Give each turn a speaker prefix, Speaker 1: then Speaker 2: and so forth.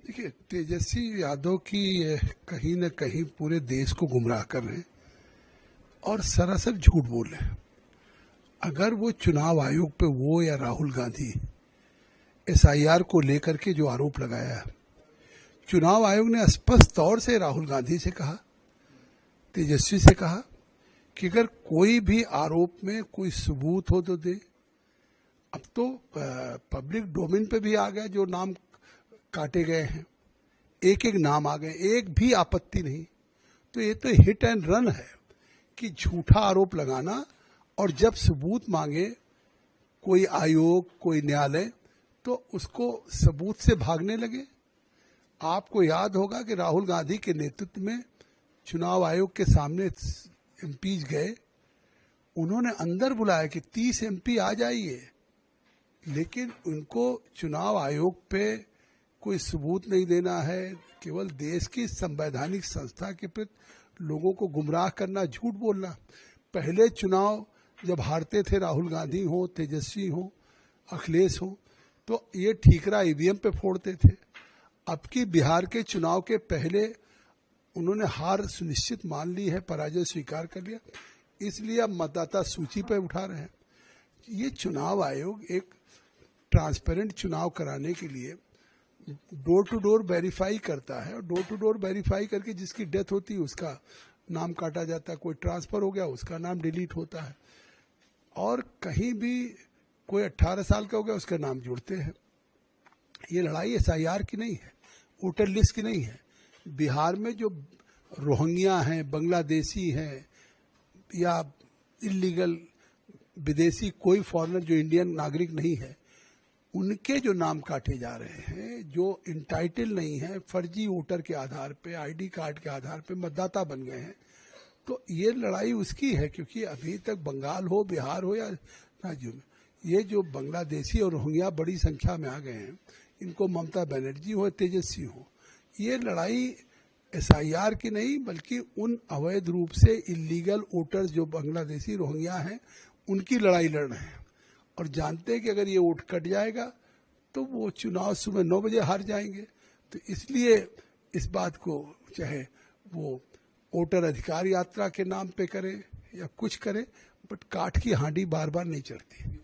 Speaker 1: देखिए, तेजस्वी यादव की कहीं न कहीं पूरे देश को गुमराह कर रहे हैं और सरासर झूठ बोल रहे हैं। अगर वो चुनाव आयोग पे वो या राहुल गांधी एसआईआर को लेकर के जो आरोप लगाया है, चुनाव आयोग ने स्पष्ट तौर से राहुल गांधी से कहा, तेजस्वी से कहा कि अगर कोई भी आरोप में कोई सबूत हो तो दे। अब तो पब्लिक डोमेन पे भी आ गया, जो नाम काटे गए हैं, एक एक नाम आ गए, एक भी आपत्ति नहीं। तो ये तो हिट एंड रन है कि झूठा आरोप लगाना, और जब सबूत मांगे कोई आयोग, कोई न्यायालय, तो उसको सबूत से भागने लगे। आपको याद होगा कि राहुल गांधी के नेतृत्व में चुनाव आयोग के सामने एमपीज गए, उन्होंने अंदर बुलाया कि 30 एमपी आ जाइए, लेकिन उनको चुनाव आयोग पे कोई सबूत नहीं देना है, केवल देश की संवैधानिक संस्था के प्रति लोगों को गुमराह करना, झूठ बोलना। पहले चुनाव जब हारते थे राहुल गांधी हो, तेजस्वी हो, अखिलेश हो, तो ये ठीकरा ईवीएम पे फोड़ते थे। अब की बिहार के चुनाव के पहले उन्होंने हार सुनिश्चित मान ली है, पराजय स्वीकार कर लिया, इसलिए अब मतदाता सूची पर उठा रहे हैं। ये चुनाव आयोग एक ट्रांसपेरेंट चुनाव कराने के लिए डोर टू डोर वेरीफाई करता है, और डोर टू डोर वेरीफाई करके जिसकी डेथ होती है उसका नाम काटा जाता है, कोई ट्रांसफर हो गया उसका नाम डिलीट होता है, और कहीं भी कोई 18 साल का हो गया उसका नाम जुड़ते हैं। ये लड़ाई एसआईआर की नहीं है, वोटर लिस्ट की नहीं है। बिहार में जो रोहिंग्या हैं, बांग्लादेशी हैं, या इलीगल विदेशी कोई फॉरेनर जो इंडियन नागरिक नहीं है, उनके जो नाम काटे जा रहे हैं, जो इंटाइटल नहीं है, फर्जी वोटर के आधार पे, आईडी कार्ड के आधार पे मतदाता बन गए हैं, तो ये लड़ाई उसकी है। क्योंकि अभी तक बंगाल हो, बिहार हो या राज्यों में, ये जो बांग्लादेशी और रोहिंग्या बड़ी संख्या में आ गए हैं, इनको ममता बनर्जी हो, तेजस्वी हो, ये लड़ाई एसआईआर की नहीं, बल्कि उन अवैध रूप से इलीगल वोटर्स जो बांग्लादेशी रोहिंग्या हैं, उनकी लड़ाई लड़ रहे हैं, और जानते हैं कि अगर ये वोट कट जाएगा तो वो चुनाव सुबह 9 बजे हार जाएंगे। तो इसलिए इस बात को, चाहे वो वोटर अधिकार यात्रा के नाम पे करें या कुछ करें, बट काठ की हांडी बार बार नहीं चढ़ती।